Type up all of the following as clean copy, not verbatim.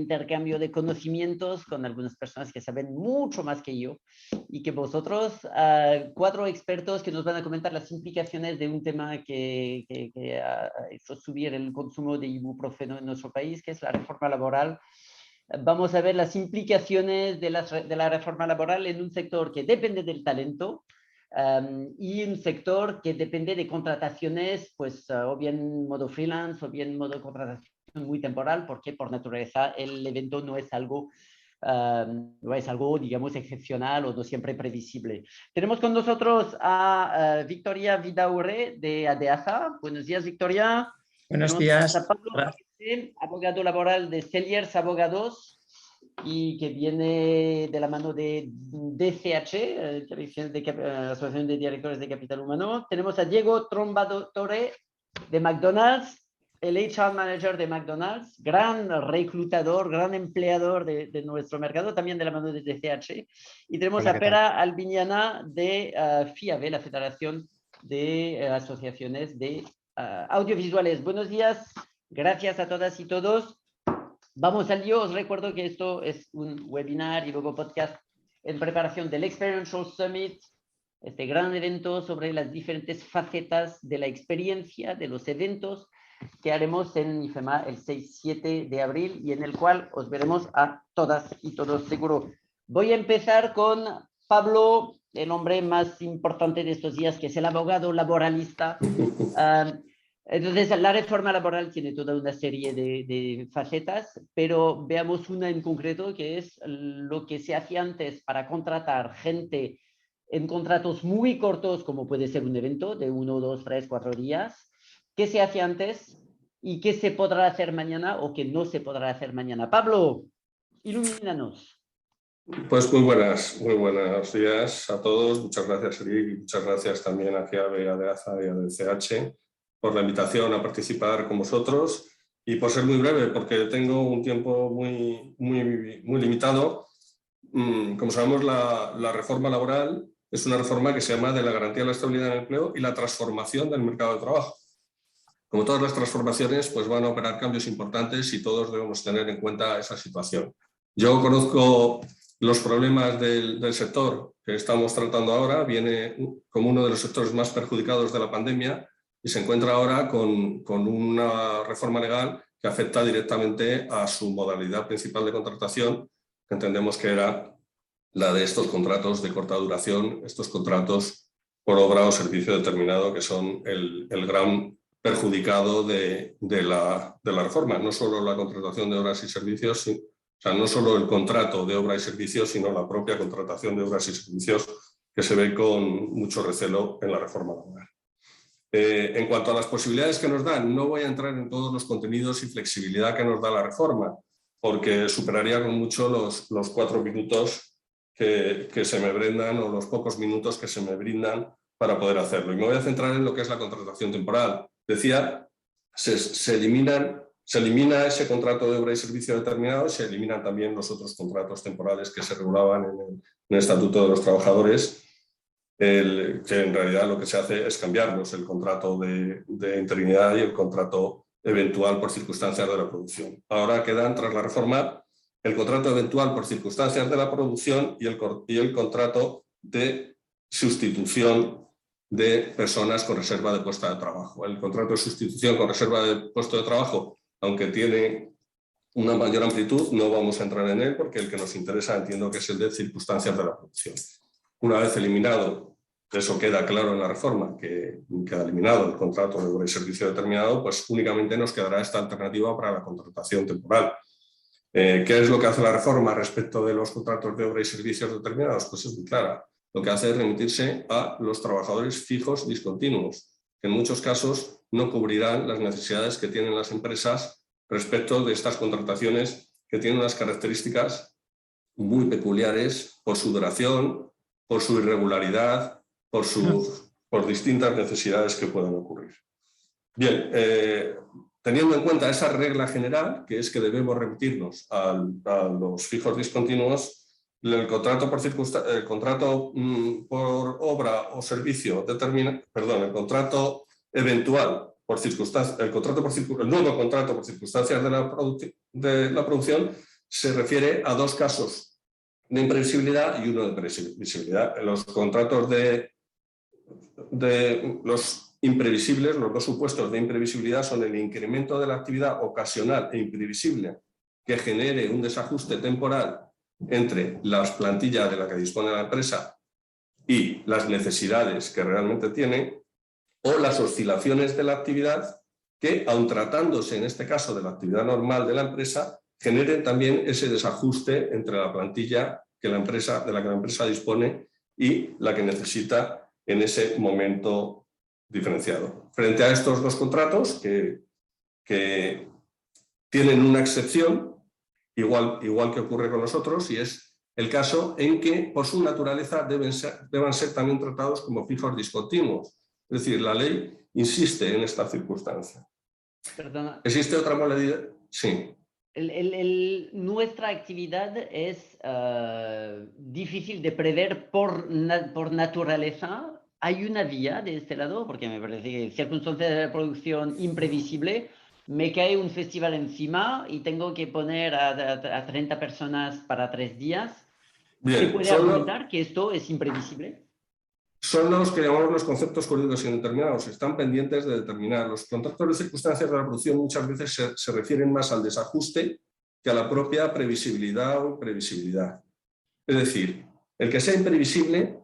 intercambio de conocimientos con algunas personas que saben mucho más que yo y que vosotros, 4 expertos que nos van a comentar las implicaciones de un tema que ha hecho subir el consumo de ibuprofeno en nuestro país, que es la reforma laboral. Vamos a ver las implicaciones de la reforma laboral en un sector que depende del talento, y un sector que depende de contrataciones, pues o bien modo freelance o bien modo contratación muy temporal, porque por naturaleza el evento no es algo, digamos, excepcional o no siempre previsible. Tenemos con nosotros a Victoria Vidaurre de ADEAZA. Buenos días, Victoria. Buenos días. A Pablo Paquete, abogado laboral de Celliers Abogados, y que viene de la mano de DCH, Asociación de Directores de Capital Humano. Tenemos a Diego Trombadore de McDonald's, el HR Manager de McDonald's, gran reclutador, gran empleador de nuestro mercado, también de la mano de DCH. Y tenemos Hola, a Pera Albiñana de FIABE, la Federación de Asociaciones de Audiovisuales. Buenos días, gracias a todas y todos. Vamos al lío. Os recuerdo que esto es un webinar y luego podcast en preparación del Experiential Summit, este gran evento sobre las diferentes facetas de la experiencia de los eventos que haremos en IFEMA el 6-7 de abril y en el cual os veremos a todas y todos seguro. Voy a empezar con Pablo, el hombre más importante de estos días, que es el abogado laboralista. Entonces, la reforma laboral tiene toda una serie de facetas, pero veamos una en concreto, que es lo que se hacía antes para contratar gente en contratos muy cortos, como puede ser un evento de 1, 2, 3, 4 días. ¿Qué se hacía antes y qué se podrá hacer mañana o qué no se podrá hacer mañana? Pablo, ilumínanos. Pues muy buenos días a todos. Muchas gracias, Eric, y muchas gracias también a FIABE, a ADEAZA y a DCH por la invitación a participar con vosotros y por ser muy breve, porque tengo un tiempo muy limitado. Como sabemos, la reforma laboral es una reforma que se llama de la garantía de la estabilidad del empleo y la transformación del mercado de trabajo. Como todas las transformaciones, pues van a operar cambios importantes y todos debemos tener en cuenta esa situación. Yo conozco los problemas del sector que estamos tratando ahora, viene como uno de los sectores más perjudicados de la pandemia y se encuentra ahora con una reforma legal que afecta directamente a su modalidad principal de contratación, que entendemos que era la de estos contratos de corta duración, estos contratos por obra o servicio determinado, que son el gran perjudicado de la reforma. No solo la contratación de obras y servicios, o sea, no solo el contrato de obra y servicios, sino la propia contratación de obras y servicios, que se ve con mucho recelo en la reforma laboral. En cuanto a las posibilidades que nos dan, no voy a entrar en todos los contenidos y flexibilidad que nos da la reforma, porque superaría con mucho los 4 minutos que se me brindan o los pocos minutos que se me brindan para poder hacerlo. Y me voy a centrar en lo que es la contratación temporal. Decía, se elimina ese contrato de obra y servicio determinado y se eliminan también los otros contratos temporales que se regulaban en el Estatuto de los Trabajadores, que en realidad lo que se hace es cambiarlos, el contrato de interinidad y el contrato eventual por circunstancias de la producción. Ahora quedan, tras la reforma, el contrato eventual por circunstancias de la producción y el contrato de sustitución de personas con reserva de puesto de trabajo. El contrato de sustitución con reserva de puesto de trabajo, aunque tiene una mayor amplitud, no vamos a entrar en él porque el que nos interesa entiendo que es el de circunstancias de la producción. Una vez eliminado, eso queda claro en la reforma, que queda eliminado el contrato de obra y servicio determinado, pues únicamente nos quedará esta alternativa para la contratación temporal. ¿Qué es lo que hace la reforma respecto de los contratos de obra y servicios determinados? Pues es muy clara. Lo que hace es remitirse a los trabajadores fijos discontinuos, que en muchos casos no cubrirán las necesidades que tienen las empresas respecto de estas contrataciones que tienen unas características muy peculiares por su duración, por su irregularidad, por distintas necesidades que puedan ocurrir. Bien, teniendo en cuenta esa regla general, que es que debemos remitirnos a los fijos discontinuos, el contrato por obra o servicio el contrato eventual por circunstancias, el nuevo contrato por circunstancias de la producción se refiere a dos casos de imprevisibilidad y uno de previsibilidad. Los contratos de los imprevisibles, los dos supuestos de imprevisibilidad son el incremento de la actividad ocasional e imprevisible que genere un desajuste temporal entre las plantillas de la que dispone la empresa y las necesidades que realmente tiene, o las oscilaciones de la actividad que, aun tratándose en este caso de la actividad normal de la empresa, generen también ese desajuste entre la plantilla de la que la empresa dispone y la que necesita en ese momento diferenciado. Frente a estos dos contratos que tienen una excepción, igual que ocurre con los otros, y es el caso en que por su naturaleza deban ser también tratados como fijos discontinuos. Es decir, la ley insiste en esta circunstancia. Perdona. ¿Existe otra modalidad? Sí. Nuestra actividad es difícil de prever por naturaleza. Hay una vía de este lado, porque me parece que circunstancias de producción imprevisible, me cae un festival encima y tengo que poner a 30 personas para 3 días. Bien, ¿Se puede argumentar que esto es imprevisible? Son los que llamamos los conceptos jurídicos indeterminados, están pendientes de determinar. Los contratos de circunstancias de la producción muchas veces se refieren más al desajuste que a la propia previsibilidad o imprevisibilidad. Es decir, el que sea imprevisible,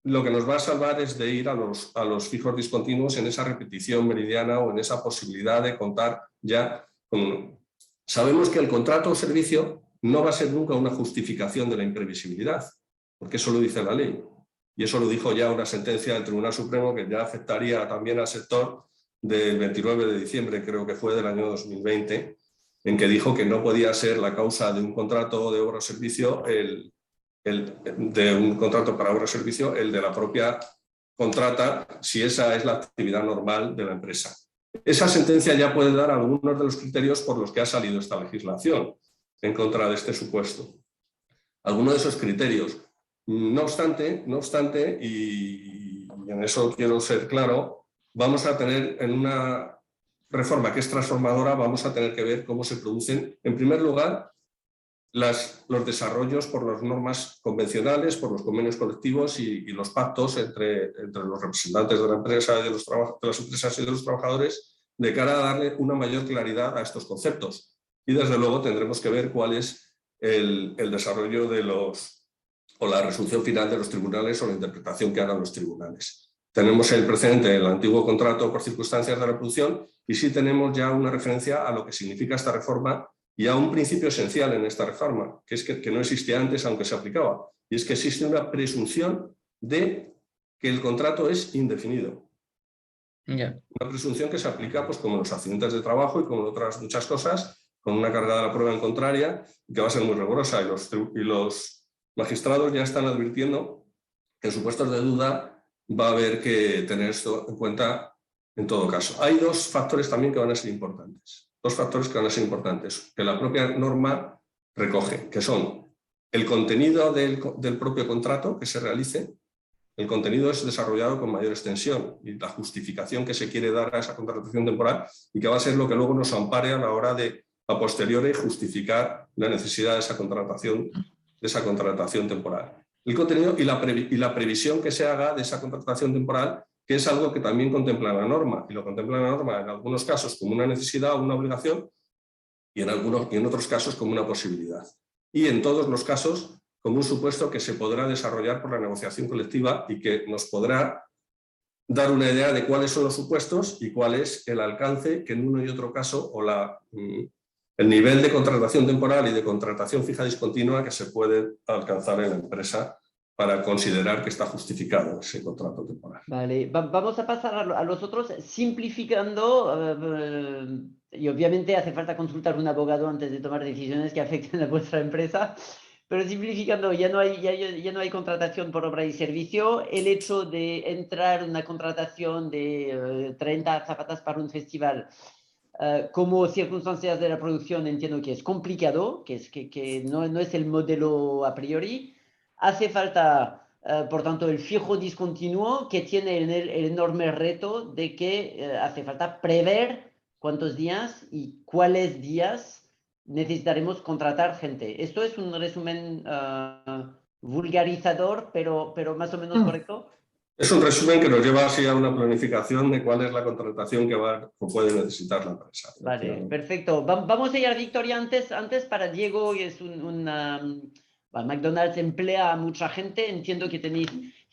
lo que nos va a salvar es de ir a los fijos discontinuos en esa repetición meridiana o en esa posibilidad de contar ya con uno. Sabemos que el contrato o servicio no va a ser nunca una justificación de la imprevisibilidad, porque eso lo dice la ley. Y eso lo dijo ya una sentencia del Tribunal Supremo que ya afectaría también al sector del 29 de diciembre, creo que fue del año 2020, en que dijo que no podía ser la causa de un contrato de obra o servicio, de un contrato para obra o servicio, el de la propia contrata, si esa es la actividad normal de la empresa. Esa sentencia ya puede dar algunos de los criterios por los que ha salido esta legislación en contra de este supuesto. Algunos de esos criterios. No obstante, y en eso quiero ser claro, vamos a tener en una reforma que es transformadora, vamos a tener que ver cómo se producen, en primer lugar, los desarrollos por las normas convencionales, por los convenios colectivos y los pactos entre los representantes de la empresa, de las empresas y de los trabajadores, de cara a darle una mayor claridad a estos conceptos. Y desde luego tendremos que ver cuál es el desarrollo o la resolución final de los tribunales o la interpretación que hagan los tribunales. Tenemos el precedente del antiguo contrato por circunstancias de la producción y sí tenemos ya una referencia a lo que significa esta reforma y a un principio esencial en esta reforma, que es que no existía antes aunque se aplicaba, y es que existe una presunción de que el contrato es indefinido. Yeah. Una presunción que se aplica pues, como en los accidentes de trabajo y como en otras muchas cosas, con una carga de la prueba en contraria, que va a ser muy rigurosa, y los magistrados ya están advirtiendo que en supuestos de duda va a haber que tener esto en cuenta en todo caso. Hay dos factores también que van a ser importantes. Dos factores que van a ser importantes, que la propia norma recoge, que son el contenido del propio contrato que se realice. El contenido es desarrollado con mayor extensión y la justificación que se quiere dar a esa contratación temporal y que va a ser lo que luego nos ampare a la hora de, a posteriori, justificar la necesidad de esa contratación temporal. El contenido y la previsión que se haga de esa contratación temporal, que es algo que también contempla la norma, y lo contempla la norma en algunos casos como una necesidad o una obligación y en otros casos como una posibilidad. Y en todos los casos como un supuesto que se podrá desarrollar por la negociación colectiva y que nos podrá dar una idea de cuáles son los supuestos y cuál es el alcance que en uno y otro caso o el nivel de contratación temporal y de contratación fija discontinua que se puede alcanzar en la empresa para considerar que está justificado ese contrato temporal. Vale, vamos a pasar a los otros, simplificando, y obviamente hace falta consultar a un abogado antes de tomar decisiones que afecten a vuestra empresa, pero simplificando, ya no hay contratación por obra y servicio. El hecho de entrar en una contratación de 30 azafatas para un festival, como circunstancias de la producción, entiendo que es complicado, que no es el modelo a priori. Hace falta, por tanto, el fijo discontinuo, que tiene el enorme reto de que hace falta prever cuántos días y cuáles días necesitaremos contratar gente. ¿Esto es un resumen vulgarizador, pero más o menos correcto? Es un resumen que nos lleva así a una planificación de cuál es la contratación que puede necesitar la empresa. Vale, perfecto. Vamos a ir a Victoria antes para Diego, que es McDonald's emplea a mucha gente. Entiendo que tenéis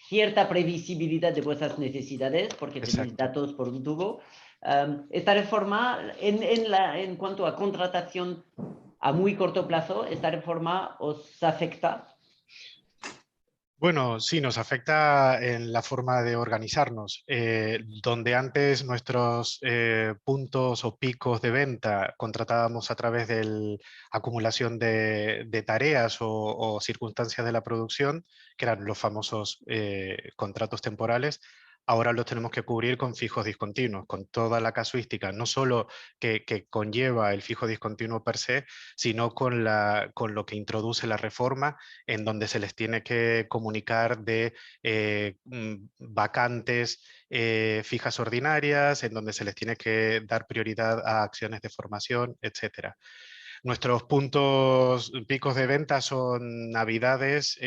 cierta previsibilidad de vuestras necesidades porque tenéis datos por un tubo. Esta reforma, en cuanto a contratación a muy corto plazo, ¿esta reforma os afecta? Bueno, sí, nos afecta en la forma de organizarnos. Donde antes nuestros puntos o picos de venta contratábamos a través de la acumulación de tareas o circunstancias de la producción, que eran los famosos contratos temporales, ahora los tenemos que cubrir con fijos discontinuos, con toda la casuística, no solo que conlleva el fijo discontinuo per se, sino con lo que introduce la reforma, en donde se les tiene que comunicar de vacantes fijas ordinarias, en donde se les tiene que dar prioridad a acciones de formación, etc. Nuestros puntos picos de venta son Navidades,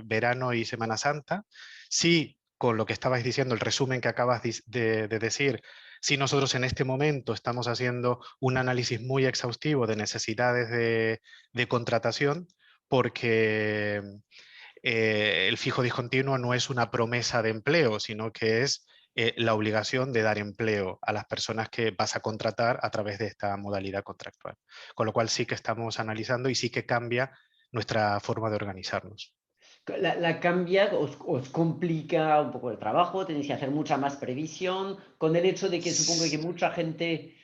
verano y Semana Santa. Sí, con lo que estabais diciendo, el resumen que acabas de decir, si nosotros en este momento estamos haciendo un análisis muy exhaustivo de necesidades de contratación, porque el fijo discontinuo no es una promesa de empleo, sino que es la obligación de dar empleo a las personas que vas a contratar a través de esta modalidad contractual. Con lo cual sí que estamos analizando y sí que cambia nuestra forma de organizarnos. La cambia, os complica un poco el trabajo, tenéis que hacer mucha más previsión, con el hecho de que supongo que mucha gente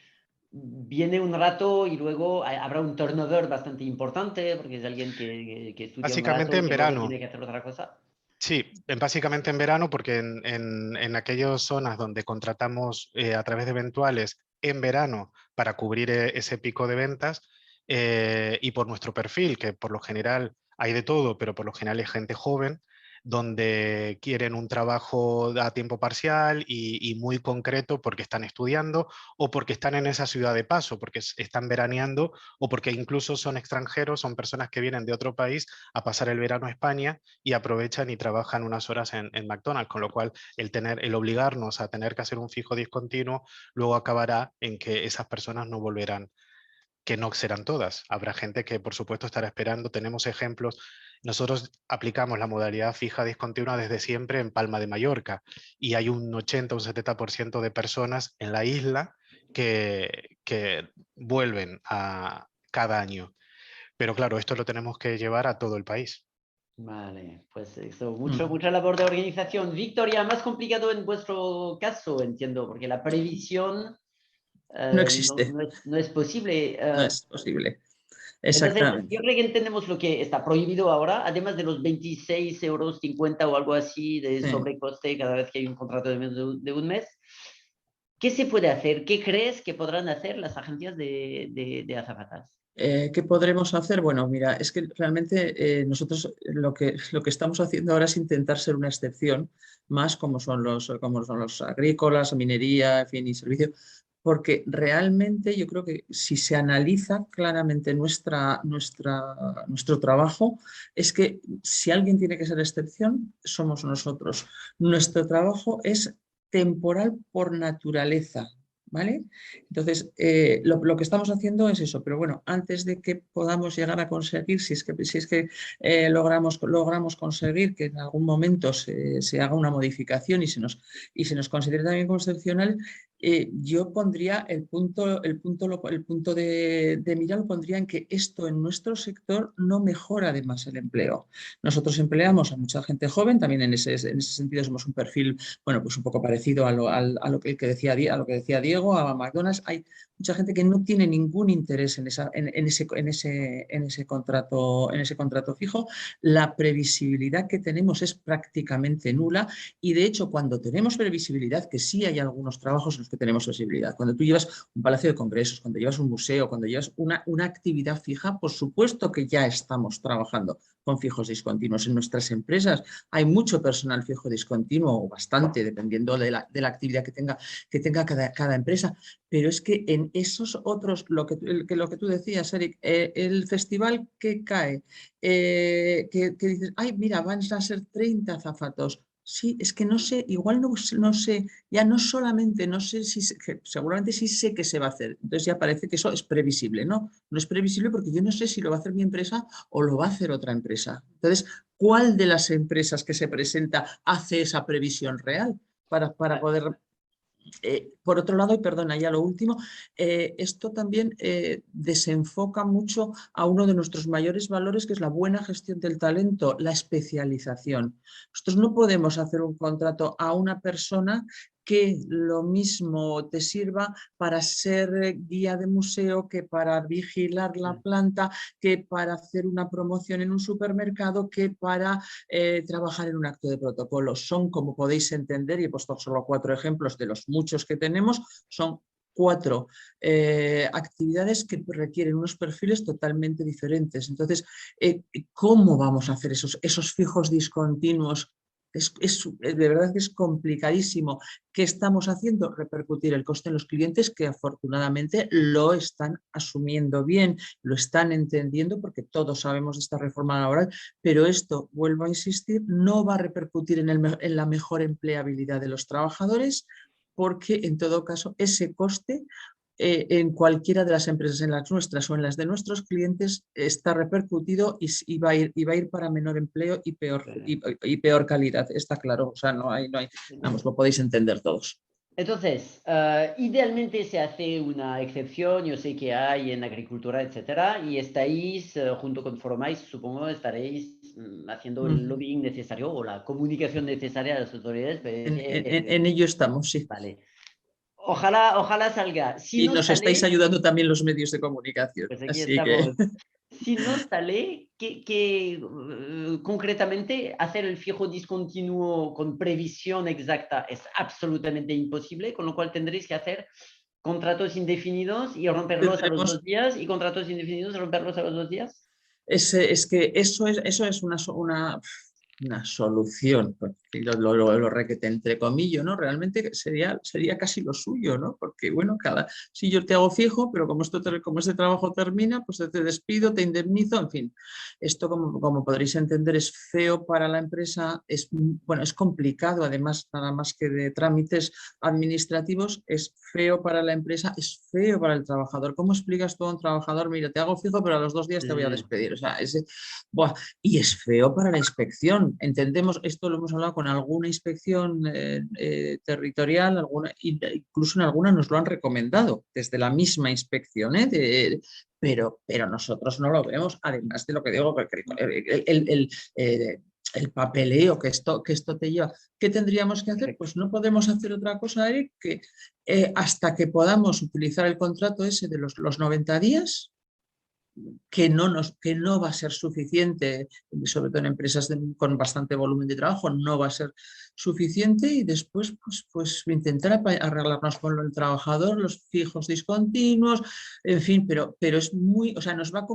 viene un rato y luego habrá un turnover bastante importante, porque es alguien que estudia Básicamente un rato, en que luego verano. tiene que hacer otra cosa. Sí, básicamente en verano, porque en aquellas zonas donde contratamos a través de eventuales en verano para cubrir ese pico de ventas, y por nuestro perfil, que por lo general hay de todo, pero por lo general es gente joven, donde quieren un trabajo a tiempo parcial y muy concreto porque están estudiando o porque están en esa ciudad de paso, porque están veraneando o porque incluso son extranjeros, son personas que vienen de otro país a pasar el verano a España y aprovechan y trabajan unas horas en McDonald's, con lo cual el obligarnos a tener que hacer un fijo discontinuo luego acabará en que esas personas no volverán, que no serán todas. Habrá gente que, por supuesto, estará esperando. Tenemos ejemplos. Nosotros aplicamos la modalidad fija discontinua desde siempre en Palma de Mallorca y hay un 80 o un 70% de personas en la isla que vuelven cada año. Pero claro, esto lo tenemos que llevar a todo el país. Vale, pues eso, mucha labor de organización. Victoria, más complicado en vuestro caso, entiendo, porque la previsión No existe. no es posible. No es posible. Entonces, Exactamente. yo creo que entendemos lo que está prohibido ahora, además de los 26,50 € o algo así de Sí. sobrecoste cada vez que hay un contrato de menos de un mes. ¿Qué se puede hacer? ¿Qué crees que podrán hacer las agencias de azafatas? ¿Qué podremos hacer? Bueno, mira, es que realmente nosotros lo que estamos haciendo ahora es intentar ser una excepción, más como son los agrícolas, minería, en fin, y servicio, porque realmente yo creo que si se analiza claramente nuestro trabajo, es que si alguien tiene que ser excepción, somos nosotros. Nuestro trabajo es temporal por naturaleza. ¿Vale? Entonces, lo que estamos haciendo es eso, pero bueno, antes de que podamos llegar a conseguir, si es que logramos conseguir que en algún momento se haga una modificación y se nos considere también como excepcional, yo pondría el punto de mira lo pondría en que esto en nuestro sector no mejora además el empleo. Nosotros empleamos a mucha gente joven, también en ese sentido somos un perfil, bueno, pues un poco parecido a lo que decía Diego, a McDonald's. Hay mucha gente que no tiene ningún interés en ese contrato fijo. La previsibilidad que tenemos es prácticamente nula y de hecho cuando tenemos previsibilidad, que sí hay algunos trabajos en los que tenemos flexibilidad. Cuando tú llevas un palacio de congresos, cuando llevas un museo, cuando llevas una actividad fija, por supuesto que ya estamos trabajando con fijos discontinuos. En nuestras empresas hay mucho personal fijo discontinuo, o bastante, dependiendo de la actividad que tenga cada empresa. Pero es que en esos otros, lo que tú decías, Eric, el festival que cae, que dices, ay, mira, van a ser 30 azafatos. Sí, es que no sé, igual no sé, ya no solamente, no sé si, seguramente sí sé que se va a hacer. Entonces ya parece que eso es previsible, ¿no? No es previsible porque yo no sé si lo va a hacer mi empresa o lo va a hacer otra empresa. Entonces, ¿cuál de las empresas que se presenta hace esa previsión real para poder... por otro lado, y perdona, ya lo último, esto también desenfoca mucho a uno de nuestros mayores valores, que es la buena gestión del talento, la especialización. Nosotros no podemos hacer un contrato a una persona que lo mismo te sirva para ser guía de museo, que para vigilar la planta, que para hacer una promoción en un supermercado, que para trabajar en un acto de protocolo. Son, como podéis entender, y he puesto solo 4 ejemplos de los muchos que tenemos, son 4 actividades que requieren unos perfiles totalmente diferentes. Entonces, ¿cómo vamos a hacer esos fijos discontinuos? De verdad que es complicadísimo. ¿Qué estamos haciendo? Repercutir el coste en los clientes, que afortunadamente lo están asumiendo bien, lo están entendiendo, porque todos sabemos de esta reforma laboral, pero esto, vuelvo a insistir, no va a repercutir en la mejor empleabilidad de los trabajadores, porque en todo caso ese coste en cualquiera de las empresas, en las nuestras o en las de nuestros clientes, está repercutido y va a ir para menor empleo y peor calidad. Está claro, o sea, no hay, vamos, lo podéis entender todos. Entonces, idealmente se hace una excepción, yo sé que hay en agricultura, etcétera, y estáis, junto con Formais, supongo, estaréis haciendo el lobbying necesario o la comunicación necesaria a las autoridades. En ello estamos, sí. Vale. Ojalá salga. Si y no nos sale, estáis ayudando también los medios de comunicación. pues aquí Así estamos. que... Si no sale, concretamente hacer el fijo discontinuo con previsión exacta es absolutamente imposible, con lo cual tendréis que hacer contratos indefinidos y romperlos a los 2 días, y contratos indefinidos y romperlos a los 2 días. Es que eso es una solución, lo requete entre comillas, ¿no? Realmente sería casi lo suyo, ¿no? Porque, bueno, si yo te hago fijo, pero como este trabajo termina, pues te despido, te indemnizo, en fin. Esto, como podréis entender, es feo para la empresa, es complicado, además, nada más que de trámites administrativos, es feo para la empresa, es feo para el trabajador. ¿Cómo explicas tú a un trabajador, mira, te hago fijo, pero a los 2 días te voy a despedir? O sea, y es feo para la inspección. Entendemos, esto lo hemos hablado con alguna inspección territorial, incluso en alguna nos lo han recomendado desde la misma inspección, pero nosotros no lo vemos, además de lo que digo, el papeleo que esto te lleva. ¿Qué tendríamos que hacer? Pues no podemos hacer otra cosa, Eric, que hasta que podamos utilizar el contrato ese de los 90 días, que no va a ser suficiente, sobre todo en empresas con bastante volumen de trabajo, no va a ser suficiente, y después pues intentar arreglarnos con el trabajador, los fijos discontinuos, en fin, pero es muy, o sea, nos va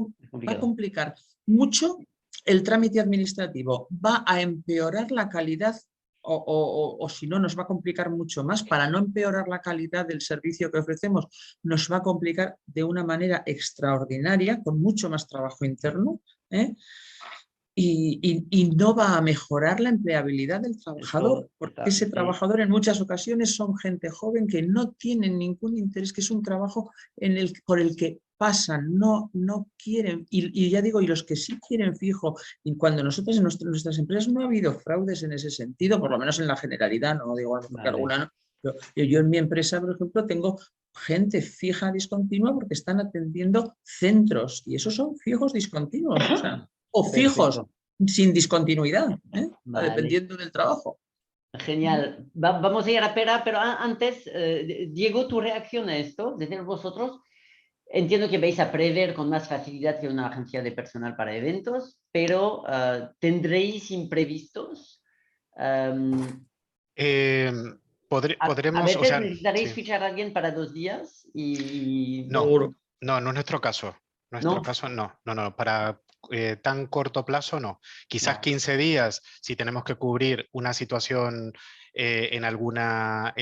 a complicar mucho el trámite administrativo, va a empeorar la calidad. O si no, nos va a complicar mucho más. Para no empeorar la calidad del servicio que ofrecemos, nos va a complicar de una manera extraordinaria, con mucho más trabajo interno, y no va a mejorar la empleabilidad del trabajador, porque ese trabajador en muchas ocasiones son gente joven que no tienen ningún interés, que es un trabajo por el que pasan, no quieren, y ya digo, y los que sí quieren fijo, y cuando nosotros en nuestras empresas no ha habido fraudes en ese sentido, por lo menos en la generalidad, no digo a lo mejor que alguna no, pero yo en mi empresa, por ejemplo, tengo gente fija discontinua porque están atendiendo centros, y esos son fijos discontinuos, o fijos sin discontinuidad, dependiendo del trabajo. Genial. Vamos a ir a Pera, pero antes, Diego, tu reacción a esto, es decir, vosotros, entiendo que vais a prever con más facilidad que una agencia de personal para eventos, pero ¿tendréis imprevistos? podremos, a veces o sea, necesitaréis sí. fichar a alguien para 2 días y... No, Seguro. no es nuestro caso. ¿No? No. Para tan corto plazo, no. Quizás Vale. 15 días, si tenemos que cubrir una situación en alguna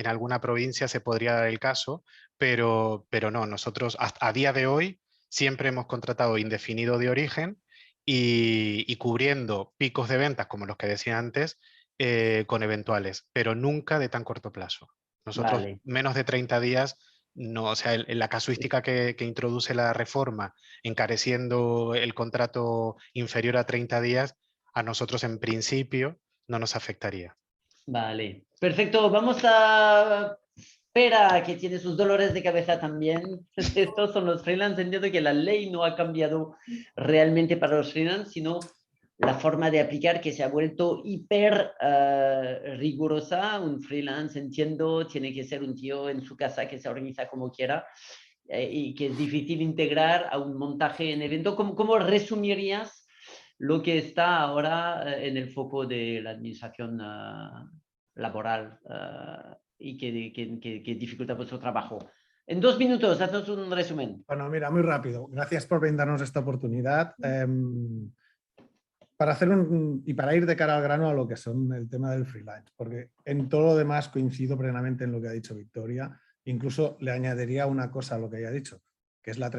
provincia, se podría dar el caso, pero no. Nosotros, a día de hoy, siempre hemos contratado indefinido de origen y cubriendo picos de ventas, como los que decía antes, con eventuales, pero nunca de tan corto plazo. Nosotros, Vale. menos de 30 días. No, o sea, la casuística que introduce la reforma, encareciendo el contrato inferior a 30 días, a nosotros en principio no nos afectaría. Vale. Perfecto. Vamos a... Espera, que tiene sus dolores de cabeza también. Estos son los freelance. Entiendo que la ley no ha cambiado realmente para los freelance, sino la forma de aplicar que se ha vuelto hiper rigurosa. Un freelance, entiendo, tiene que ser un tío en su casa que se organiza como quiera y que es difícil integrar a un montaje en evento. ¿Cómo resumirías lo que está ahora en el foco de la administración laboral y que dificulta vuestro trabajo? En 2 minutos, haznos un resumen. Bueno, mira, muy rápido. Gracias por brindarnos esta oportunidad. Para hacer y para ir de cara al grano a lo que son el tema del freelance, porque en todo lo demás coincido plenamente en lo que ha dicho Victoria. Incluso le añadiría una cosa a lo que ella ha dicho, que es la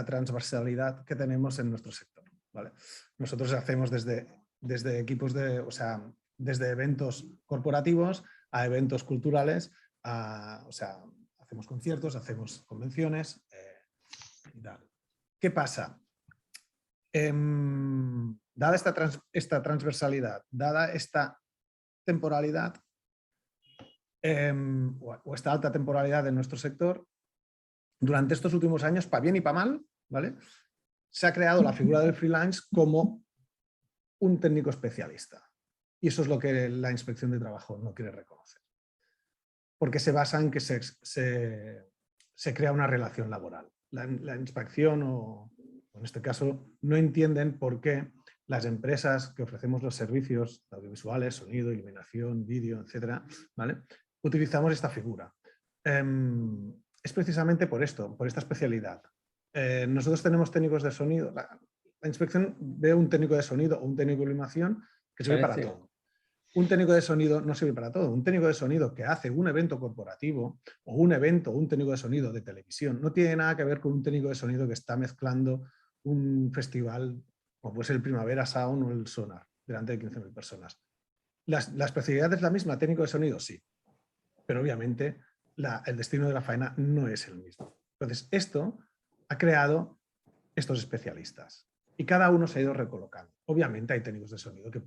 transversalidad que tenemos en nuestro sector, ¿vale? Nosotros hacemos desde equipos desde eventos corporativos a eventos culturales, hacemos conciertos, hacemos convenciones y tal. ¿Qué pasa? Dada esta transversalidad, dada esta temporalidad o esta alta temporalidad de nuestro sector, durante estos últimos años, para bien y para mal, ¿vale?, se ha creado la figura del freelance como un técnico especialista. Y eso es lo que la Inspección de Trabajo no quiere reconocer. Porque se basa en que se crea una relación laboral. La inspección, o en este caso, no entienden por qué las empresas que ofrecemos los servicios audiovisuales, sonido, iluminación, vídeo, etcétera, ¿vale?, utilizamos esta figura. Es precisamente por esto, por esta especialidad. Nosotros tenemos técnicos de sonido. La inspección ve un técnico de sonido o un técnico de iluminación que sirve para todo. Un técnico de sonido no sirve para todo. Un técnico de sonido que hace un evento corporativo o un técnico de sonido de televisión no tiene nada que ver con un técnico de sonido que está mezclando un festival como puede ser el Primavera Sound o el Sonar delante de 15.000 personas. ¿La especialidad es la misma? ¿Técnico de sonido? Sí. Pero obviamente el destino de la faena no es el mismo. Entonces, esto ha creado estos especialistas y cada uno se ha ido recolocando. Obviamente hay técnicos de sonido que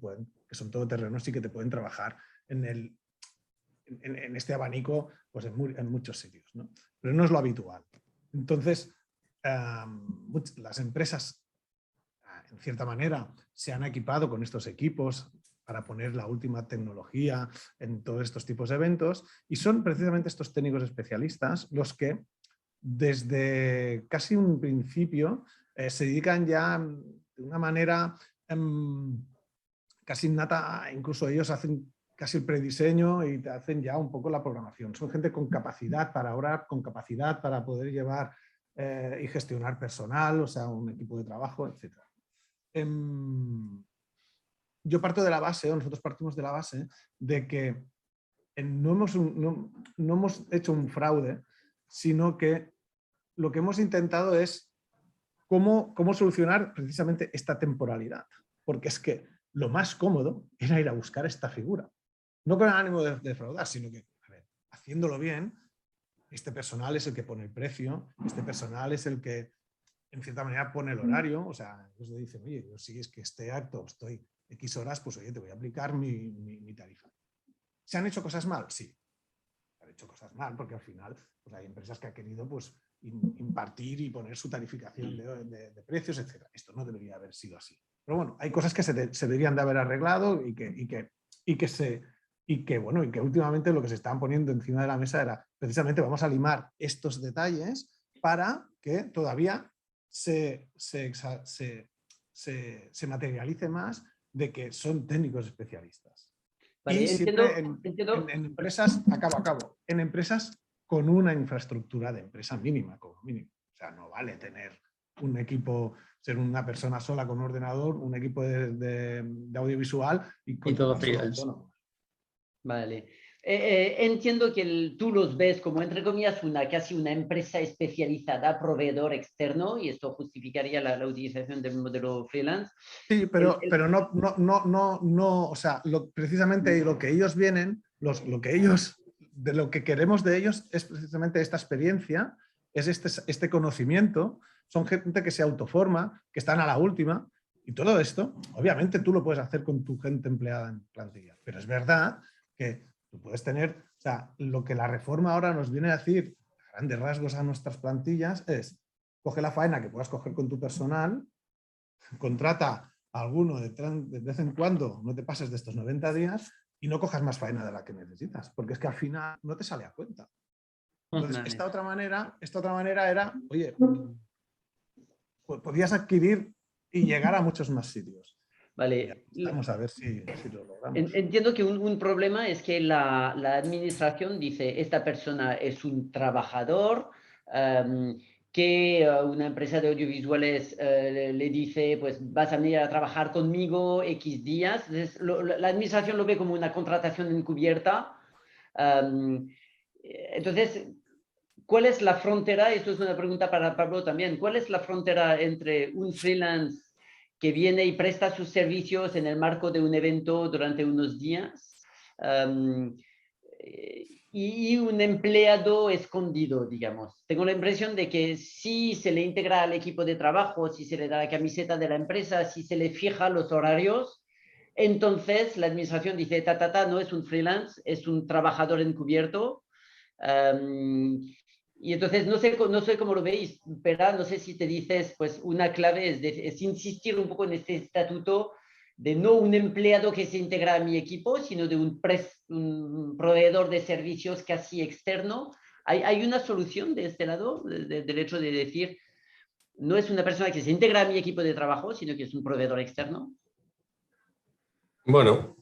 son todoterrenos y que te pueden trabajar en este abanico pues en muchos sitios, ¿no? Pero no es lo habitual. Entonces, las empresas, en cierta manera, se han equipado con estos equipos para poner la última tecnología en todos estos tipos de eventos, y son precisamente estos técnicos especialistas los que desde casi un principio se dedican ya de una manera casi innata, incluso ellos hacen casi el prediseño y te hacen ya un poco la programación. Son gente con capacidad para orar, con capacidad para poder llevar y gestionar personal, o sea, un equipo de trabajo, etc. Yo parto de la base, o nosotros partimos de la base, de que no hemos hecho un fraude, sino que lo que hemos intentado es cómo solucionar precisamente esta temporalidad. Porque es que lo más cómodo era ir a buscar esta figura. No con el ánimo de defraudar, sino que, a ver, haciéndolo bien, este personal es el que pone el precio, este personal es el que, en cierta manera, pone el horario. O sea, ellos le dicen, oye, yo si es que este acto estoy X horas, pues oye, te voy a aplicar mi tarifa. ¿Se han hecho cosas mal? Sí. Se han hecho cosas mal porque al final pues hay empresas que han querido pues, impartir y poner su tarificación de precios, etc. Esto no debería haber sido así. Pero bueno, hay cosas que se deberían de haber arreglado y que últimamente lo que se estaban poniendo encima de la mesa era precisamente vamos a limar estos detalles para que todavía se materialice más de que son técnicos especialistas. Vale, y siempre entiendo. en empresas, acabo, en empresas con una infraestructura de empresa mínima, como mínimo. O sea, no vale tener un equipo, ser una persona sola con un ordenador, un equipo de audiovisual y todo solo freelance. autónomos. Vale. Entiendo que tú los ves como, entre comillas, casi una empresa especializada, proveedor externo, y esto justificaría la utilización del modelo freelance. Sí, pero no, o sea, precisamente lo que ellos vienen, de lo que queremos de ellos es precisamente esta experiencia, es este conocimiento, son gente que se autoforma, que están a la última, y todo esto, obviamente tú lo puedes hacer con tu gente empleada en plantilla, pero es verdad que tú puedes tener, o sea, lo que la reforma ahora nos viene a decir, a grandes rasgos a nuestras plantillas, es, coge la faena que puedas coger con tu personal, contrata a alguno de vez en cuando, no te pases de estos 90 días y no cojas más faena de la que necesitas, porque es que al final no te sale a cuenta. Entonces, Vale. esta otra manera era, oye, podías adquirir y llegar a muchos más sitios. Vale. Vamos a ver si lo logramos. Entiendo que un problema es que la administración dice, esta persona es un trabajador, que una empresa de audiovisuales le dice, pues vas a venir a trabajar conmigo X días. Entonces, la administración lo ve como una contratación encubierta. Entonces, ¿cuál es la frontera? Esto es una pregunta para Pablo también. ¿Cuál es la frontera entre un freelance que viene y presta sus servicios en el marco de un evento durante unos días y un empleado escondido, digamos? Tengo la impresión de que si se le integra al equipo de trabajo, si se le da la camiseta de la empresa, si se le fija los horarios, entonces la administración dice, no es un freelance, es un trabajador encubierto. Y entonces no sé cómo lo veis, pero no sé si te dices, pues una clave es insistir un poco en este estatuto de no un empleado que se integra a mi equipo, sino de un proveedor de servicios casi externo. ¿Hay una solución de este lado, del hecho de decir, no es una persona que se integra a mi equipo de trabajo, sino que es un proveedor externo? Bueno,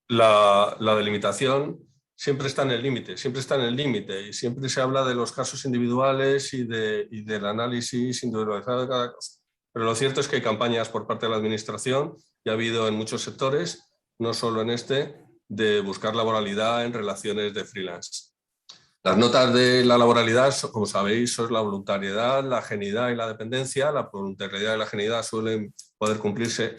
la delimitación siempre está en el límite, y siempre se habla de los casos individuales y del análisis individualizado de cada caso. Pero lo cierto es que hay campañas por parte de la administración, y ha habido en muchos sectores, no solo en este, de buscar laboralidad en relaciones de freelance. Las notas de la laboralidad, como sabéis, son la voluntariedad, la genuidad y la dependencia. La voluntariedad y la genuidad suelen poder cumplirse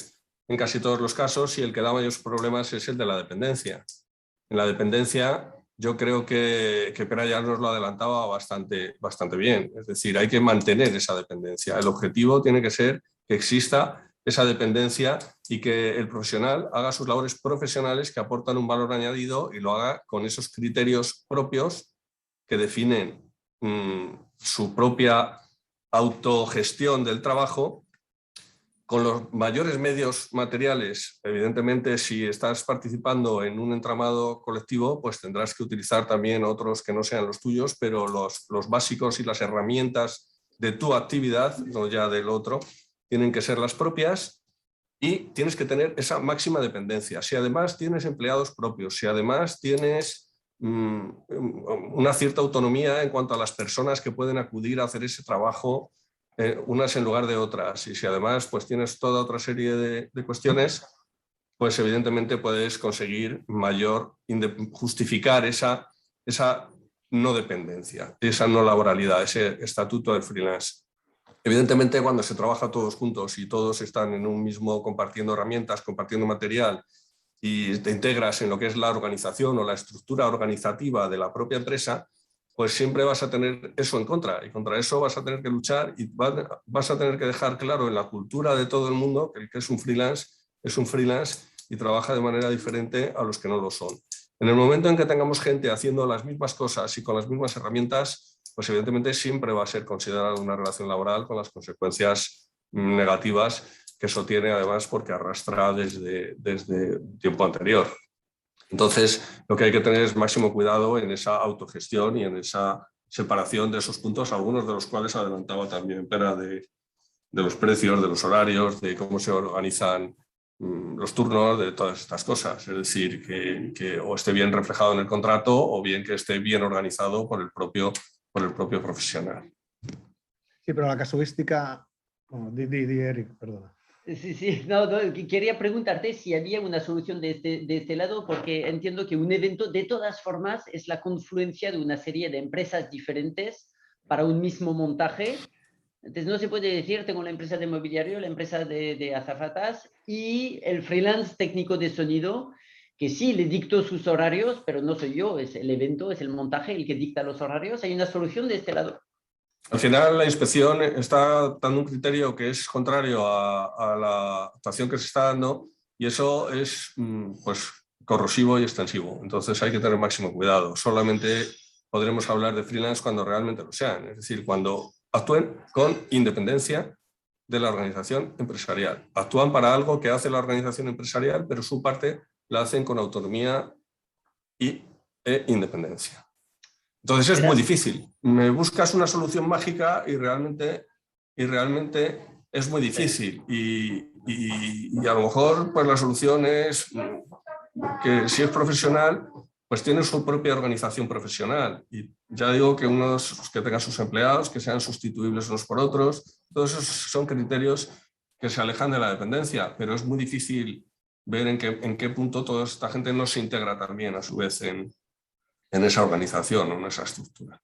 en casi todos los casos, y el que da mayores problemas es el de la dependencia. En la dependencia yo creo que Pera ya nos lo adelantaba bastante bien. Es decir, hay que mantener esa dependencia. El objetivo tiene que ser que exista esa dependencia y que el profesional haga sus labores profesionales que aportan un valor añadido, y lo haga con esos criterios propios que definen su propia autogestión del trabajo, con los mayores medios materiales. Evidentemente, si estás participando en un entramado colectivo, pues tendrás que utilizar también otros que no sean los tuyos, pero los básicos y las herramientas de tu actividad, no ya del otro, tienen que ser las propias, y tienes que tener esa máxima dependencia. Si además tienes empleados propios, si además tienes una cierta autonomía en cuanto a las personas que pueden acudir a hacer ese trabajo, unas en lugar de otras, y si además pues tienes toda otra serie de cuestiones, pues evidentemente puedes conseguir justificar esa no dependencia, esa no laboralidad, ese estatuto del freelance. Evidentemente, cuando se trabaja todos juntos y todos están en un mismo, compartiendo herramientas, compartiendo material, y te integras en lo que es la organización o la estructura organizativa de la propia empresa, pues siempre vas a tener eso en contra, y contra eso vas a tener que luchar, y vas a tener que dejar claro en la cultura de todo el mundo que el que es un freelance y trabaja de manera diferente a los que no lo son. En el momento en que tengamos gente haciendo las mismas cosas y con las mismas herramientas, pues evidentemente siempre va a ser considerada una relación laboral, con las consecuencias negativas que eso tiene, además porque arrastra desde tiempo anterior. Entonces, lo que hay que tener es máximo cuidado en esa autogestión y en esa separación de esos puntos, algunos de los cuales adelantaba también Pera, de los precios, de los horarios, de cómo se organizan los turnos, de todas estas cosas. Es decir, que o esté bien reflejado en el contrato o bien que esté bien organizado por el propio profesional. Sí, pero la casuística... Bueno, di Eric, perdona. Sí, no, quería preguntarte si había una solución de este lado, porque entiendo que un evento, de todas formas, es la confluencia de una serie de empresas diferentes para un mismo montaje. Entonces, no se puede decir, tengo la empresa de mobiliario, la empresa de azafatas y el freelance técnico de sonido, que sí, le dicto sus horarios, pero no soy yo, es el evento, es el montaje el que dicta los horarios. ¿Hay una solución de este lado? Al final, la inspección está dando un criterio que es contrario a la actuación que se está dando y eso es pues, corrosivo y extensivo. Entonces hay que tener máximo cuidado. Solamente podremos hablar de freelance cuando realmente lo sean, es decir, cuando actúen con independencia de la organización empresarial. Actúan para algo que hace la organización empresarial, pero su parte la hacen con autonomía e independencia. Entonces es muy difícil. Me buscas una solución mágica y realmente es muy difícil. Y a lo mejor pues la solución es que si es profesional, pues tiene su propia organización profesional. Y ya digo que unos que tengan sus empleados, que sean sustituibles unos por otros, todos esos son criterios que se alejan de la dependencia, pero es muy difícil ver en qué punto toda esta gente no se integra también a su vez en esa organización o en esa estructura.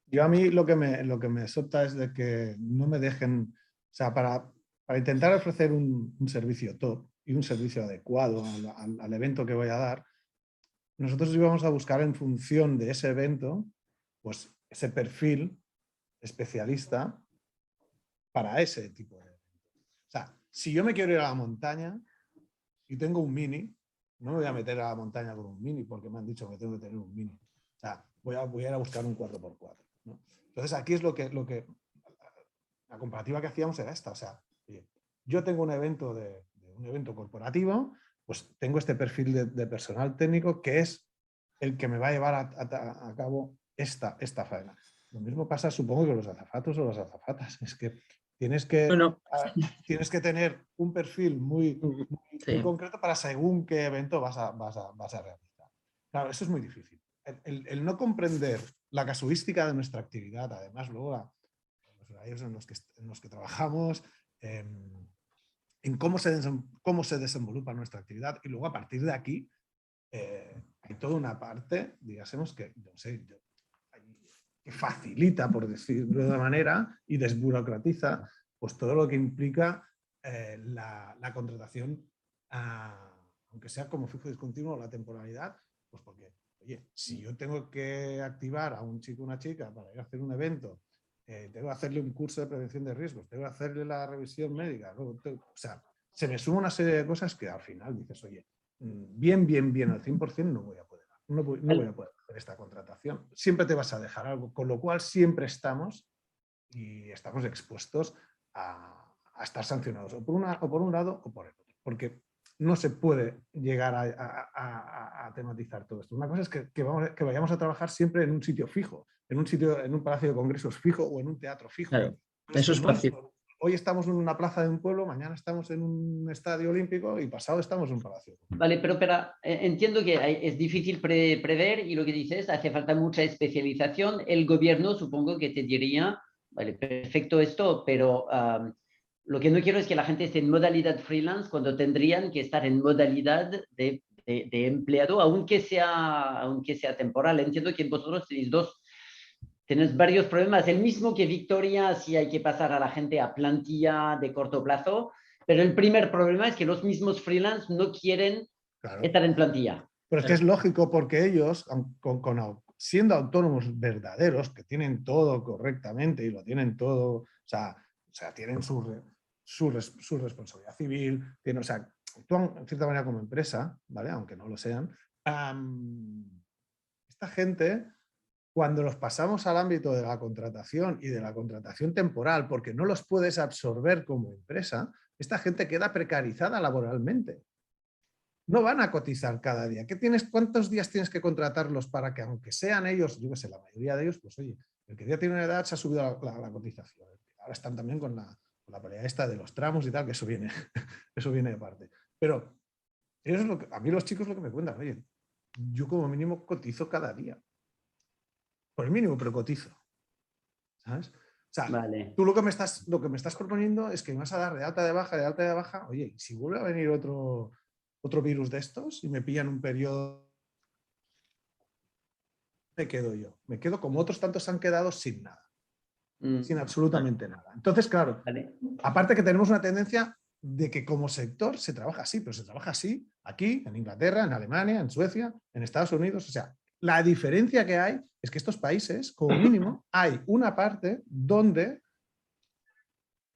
Yo a mí lo que me sopta es de que no me dejen, o sea, para intentar ofrecer un servicio top y un servicio adecuado al evento que voy a dar, nosotros íbamos a buscar en función de ese evento, pues ese perfil especialista para ese tipo de evento. O sea, si yo me quiero ir a la montaña y tengo un Mini, no me voy a meter a la montaña con un Mini porque me han dicho que tengo que tener un Mini. O sea, voy a ir a buscar un 4x4. ¿no? Entonces aquí es lo que la comparativa que hacíamos era esta. O sea, yo tengo un evento un evento corporativo, pues tengo este perfil de personal técnico que es el que me va a llevar a cabo esta faena. Lo mismo pasa, supongo, con los azafatos o las azafatas. Es que tienes que tener un perfil muy concreto para según qué evento vas a realizar. Claro, eso es muy difícil. El no comprender la casuística de nuestra actividad, además luego los horarios en los que trabajamos, en cómo se desenvolupa nuestra actividad y luego a partir de aquí hay toda una parte, digásemos, que facilita, por decirlo de una manera, y desburocratiza pues todo lo que implica la contratación, aunque sea como fijo discontinuo, la temporalidad, pues porque, oye, si yo tengo que activar a un chico o una chica para ir a hacer un evento, tengo que hacerle un curso de prevención de riesgos, tengo que hacerle la revisión médica, o sea, se me suma una serie de cosas que al final dices, oye, bien, al 100% no voy a poder hacer esta contratación. Siempre te vas a dejar algo, con lo cual siempre estamos expuestos a estar sancionados o por un lado o por el otro, porque no se puede llegar a tematizar todo esto. Una cosa es que vayamos a trabajar siempre en un sitio fijo, en un palacio de congresos fijo o en un teatro fijo. Claro, eso es fácil. Hoy estamos en una plaza de un pueblo, mañana estamos en un estadio olímpico y pasado estamos en un palacio. Vale, pero entiendo que es difícil prever y lo que dices, hace falta mucha especialización. El gobierno supongo que te diría, vale, perfecto esto, pero lo que no quiero es que la gente esté en modalidad freelance cuando tendrían que estar en modalidad de empleado, aunque sea temporal. Entiendo que vosotros tenéis varios problemas. El mismo que Victoria, si hay que pasar a la gente a plantilla de corto plazo, pero el primer problema es que los mismos freelance no quieren estar en plantilla. Pero es que es lógico porque ellos, siendo autónomos verdaderos, que tienen todo correctamente y lo tienen todo, o sea tienen su responsabilidad civil, actúan en cierta manera como empresa, ¿vale? Aunque no lo sean. Esta gente, cuando los pasamos al ámbito de la contratación y de la contratación temporal, porque no los puedes absorber como empresa, esta gente queda precarizada laboralmente. No van a cotizar cada día. ¿Cuántos días tienes que contratarlos para que, aunque sean ellos, yo qué sé, la mayoría de ellos, pues oye, el que ya tiene una edad se ha subido la cotización. Ahora están también con la pelea esta de los tramos y tal, que eso viene de parte. Pero eso es a mí los chicos lo que me cuentan, oye, yo como mínimo cotizo cada día. Por el mínimo, pero cotizo. ¿Sabes? O sea, Vale. tú lo que me estás proponiendo es que me vas a dar de alta, de baja, de alta, de baja. Oye, si vuelve a venir otro virus de estos y me pillan un periodo, me quedo yo. Me quedo como otros tantos han quedado sin nada. Sin absolutamente nada. Entonces, claro, Vale. aparte que tenemos una tendencia de que como sector se trabaja así, pero se trabaja así aquí, en Inglaterra, en Alemania, en Suecia, en Estados Unidos. O sea, la diferencia que hay es que estos países, como mínimo, hay una parte donde,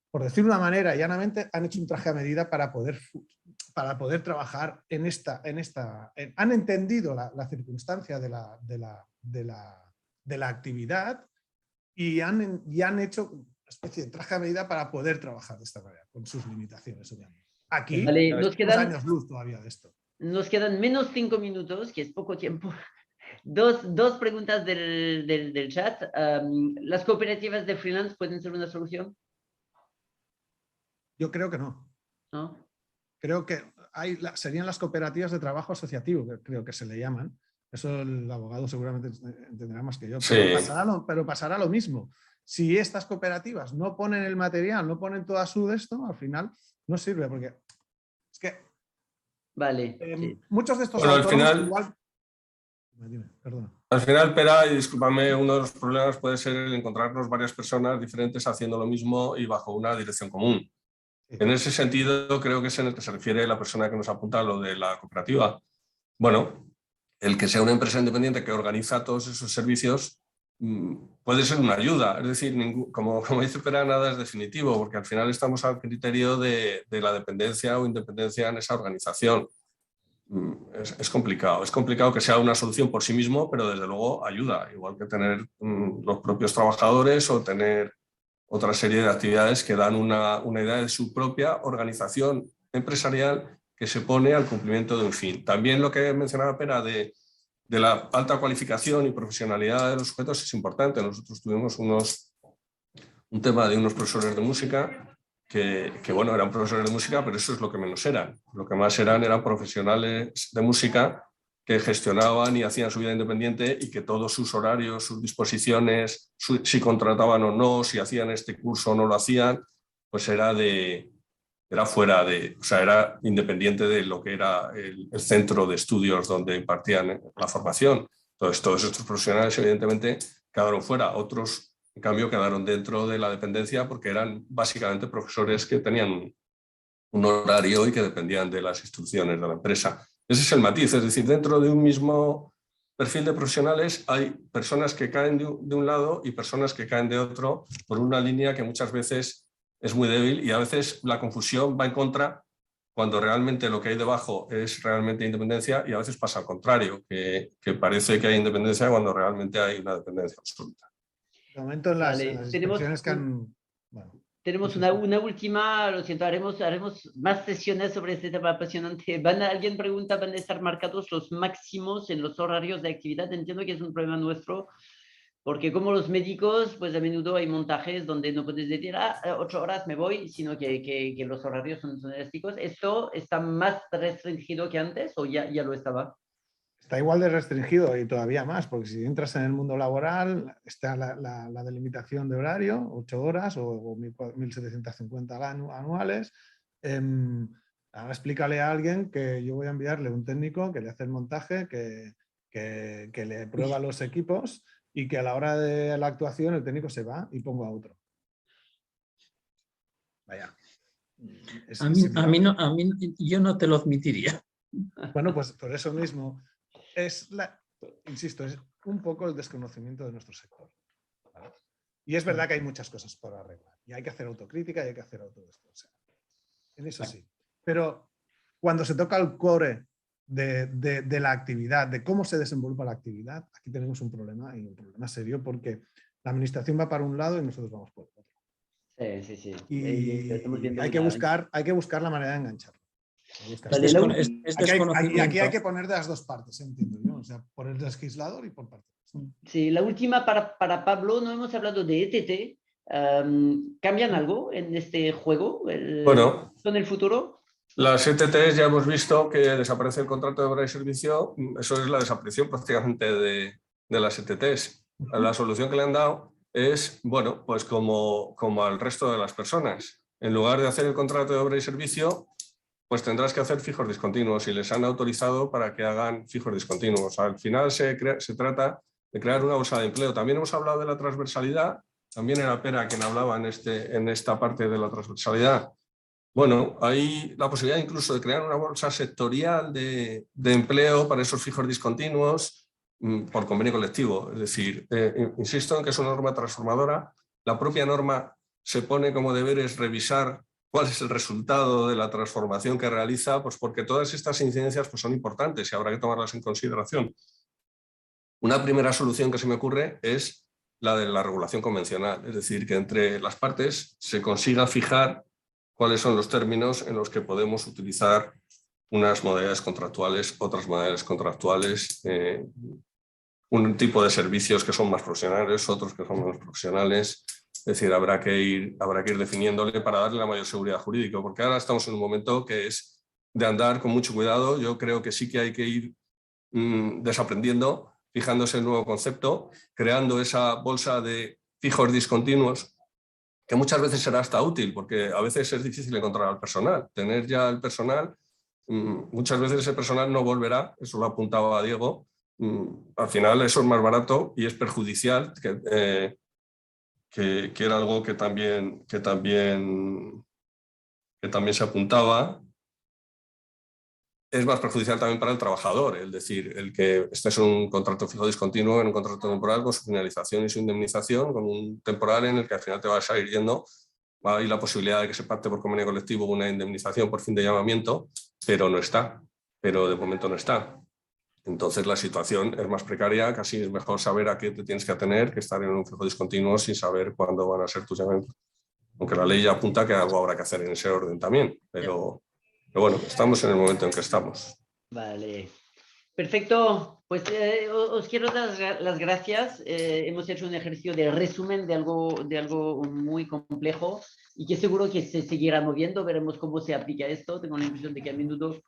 por decirlo de una manera llanamente, han hecho un traje a medida para poder trabajar en esta. Han entendido la circunstancia de la actividad y han hecho una especie de traje a medida para poder trabajar de esta manera, con sus limitaciones, obviamente. Aquí, Vale, estamos años luz todavía de esto. nos quedan menos 5 minutos, que es poco tiempo. Dos preguntas del chat. ¿Las cooperativas de freelance pueden ser una solución? Yo creo que no. ¿No? Creo que serían las cooperativas de trabajo asociativo, que creo que se le llaman. Eso el abogado seguramente entenderá más que yo. Sí. Pero pasará lo mismo. Si estas cooperativas no ponen el material, no ponen toda su de esto, al final no sirve, porque es que Vale. Sí. muchos de estos Bueno, autónomos al final, igual... Dime, perdona. Al final, Pera, y discúlpame, uno de los problemas puede ser el encontrarnos varias personas diferentes haciendo lo mismo y bajo una dirección común. En ese sentido, creo que es en el que se refiere la persona que nos apunta a lo de la cooperativa. Bueno, el que sea una empresa independiente que organiza todos esos servicios puede ser una ayuda. Es decir, como dice Pera, nada es definitivo, porque al final estamos al criterio de la dependencia o independencia en esa organización. Es complicado que sea una solución por sí mismo, pero desde luego ayuda, igual que tener los propios trabajadores o tener otra serie de actividades que dan una idea de su propia organización empresarial que se pone al cumplimiento de un fin. También lo que mencionaba Pera de la alta cualificación y profesionalidad de los sujetos es importante. Nosotros tuvimos un tema de unos profesores de música que, bueno, eran profesores de música, pero eso es lo que menos eran. Lo que más eran profesionales de música que gestionaban y hacían su vida independiente y que todos sus horarios, sus disposiciones, si contrataban o no, si hacían este curso o no lo hacían, pues era fuera de, o sea, era independiente de lo que era el centro de estudios donde impartían la formación. Entonces, todos estos profesionales, evidentemente, quedaron fuera. Otros, en cambio, quedaron dentro de la dependencia porque eran básicamente profesores que tenían un horario y que dependían de las instrucciones de la empresa. Ese es el matiz, es decir, dentro de un mismo perfil de profesionales hay personas que caen de un lado y personas que caen de otro por una línea que muchas veces es muy débil y a veces la confusión va en contra cuando realmente lo que hay debajo es realmente independencia y a veces pasa al contrario, que parece que hay independencia cuando realmente hay una dependencia absoluta. De momento en las inspecciones que han... Bueno. Tenemos una última, lo siento, haremos más sesiones sobre este tema apasionante. Alguien pregunta, ¿van a estar marcados los máximos en los horarios de actividad? Entiendo que es un problema nuestro, porque como los médicos, pues a menudo hay montajes donde no puedes decir, 8 horas me voy, sino que los horarios son elásticos. ¿Esto está más restringido que antes o ya lo estaba? Está igual de restringido y todavía más, porque si entras en el mundo laboral, está la delimitación de horario, 8 horas o 1.750 anuales. Ahora explícale a alguien que yo voy a enviarle un técnico que le hace el montaje, que le prueba los equipos y que a la hora de la actuación el técnico se va y pongo a otro. Vaya. Yo no te lo admitiría. Bueno, pues por eso mismo... insisto, es un poco el desconocimiento de nuestro sector. ¿Vale? Y es verdad que hay muchas cosas por arreglar. Y hay que hacer autocrítica y hay que hacer todo esto. O sea, en eso sí. Pero cuando se toca el core de la actividad, de cómo se desenvuelve la actividad, aquí tenemos un problema, y un problema serio, porque la administración va para un lado y nosotros vamos por el otro. Sí. Y hay que buscar la manera de engancharlo. Aquí hay que poner de las dos partes, entiendo yo, o sea, por el legislador y por parte. Sí, la última para Pablo, no hemos hablado de ETT. ¿Cambian algo en este juego? Bueno, ¿En el futuro? Las ETTs ya hemos visto que desaparece el contrato de obra y servicio, eso es la desaparición prácticamente de las ETTs. La solución que le han dado es, bueno, pues como al resto de las personas. En lugar de hacer el contrato de obra y servicio, pues tendrás que hacer fijos discontinuos y les han autorizado para que hagan fijos discontinuos. Al final se trata de crear una bolsa de empleo. También hemos hablado de la transversalidad, también era Pera quien hablaba en esta parte de la transversalidad. Bueno, hay la posibilidad incluso de crear una bolsa sectorial de empleo para esos fijos discontinuos por convenio colectivo. Es decir, insisto en que es una norma transformadora. La propia norma se pone como deberes revisar cuál es el resultado de la transformación que realiza, pues porque todas estas incidencias pues son importantes y habrá que tomarlas en consideración. Una primera solución que se me ocurre es la de la regulación convencional, es decir, que entre las partes se consiga fijar cuáles son los términos en los que podemos utilizar unas modalidades contractuales, otras modalidades contractuales, un tipo de servicios que son más profesionales, otros que son menos profesionales. Es decir, habrá que ir definiéndole para darle la mayor seguridad jurídica, porque ahora estamos en un momento que es de andar con mucho cuidado. Yo creo que sí que hay que ir desaprendiendo, fijándose el nuevo concepto, creando esa bolsa de fijos discontinuos, que muchas veces será hasta útil, porque a veces es difícil encontrar al personal. Tener ya el personal, muchas veces ese personal no volverá, eso lo apuntaba Diego, al final eso es más barato y es perjudicial, que era algo que también se apuntaba. Es más perjudicial también para el trabajador, es decir, el que estés en un contrato fijo discontinuo, en un contrato temporal con su finalización y su indemnización, con un temporal en el que al final te vas a ir yendo. Hay la posibilidad de que se pacte por convenio colectivo una indemnización por fin de llamamiento, pero no está, pero de momento no está. Entonces la situación es más precaria, casi es mejor saber a qué te tienes que atener que estar en un fijo discontinuo sin saber cuándo van a ser tus llamamientos. Aunque la ley ya apunta que algo habrá que hacer en ese orden también, pero bueno, estamos en el momento en que estamos. Vale. Perfecto. Pues os quiero dar las gracias. Hemos hecho un ejercicio de resumen de algo muy complejo y que seguro que se seguirá moviendo. Veremos cómo se aplica esto. Tengo la impresión de que a menudo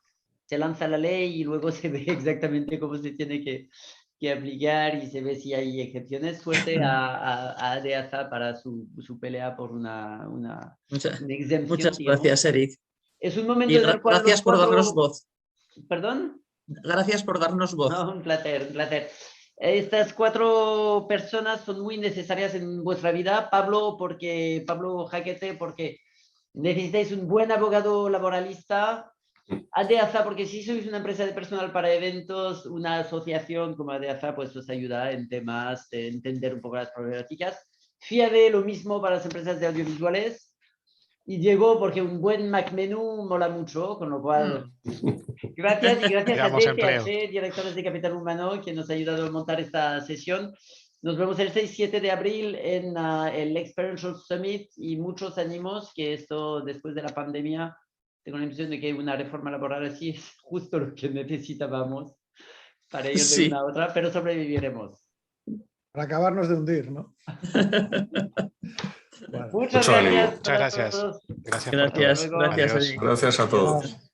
se lanza la ley y luego se ve exactamente cómo se tiene que aplicar y se ve si hay excepciones. Suerte a ADEAZA para su pelea por una exempción. Muchas digamos. gracias, Eric. Es un momento Y en el cual gracias por darnos voz. ¿Perdón? Gracias por darnos voz. No, un placer, un placer. Estas 4 personas son muy necesarias en vuestra vida. Pablo Jaquete, porque necesitáis un buen abogado laboralista. ADEAZA, porque si sois una empresa de personal para eventos, una asociación como ADEAZA, pues os ayuda en temas de entender un poco las problemáticas. FIADE, lo mismo para las empresas de audiovisuales. Y Diego, porque un buen MacMenú mola mucho, con lo cual, gracias, y gracias a DCH, directores de Capital Humano, que nos ha ayudado a montar esta sesión. Nos vemos el 6-7 de abril en el Experiential Summit y muchos ánimos, que esto después de la pandemia, tengo la impresión de que una reforma laboral así es justo lo que necesitábamos para ir de una a otra, pero sobreviviremos. Para acabarnos de hundir, ¿no? Bueno. Muchas gracias. Muchas gracias. Gracias, gracias a todos.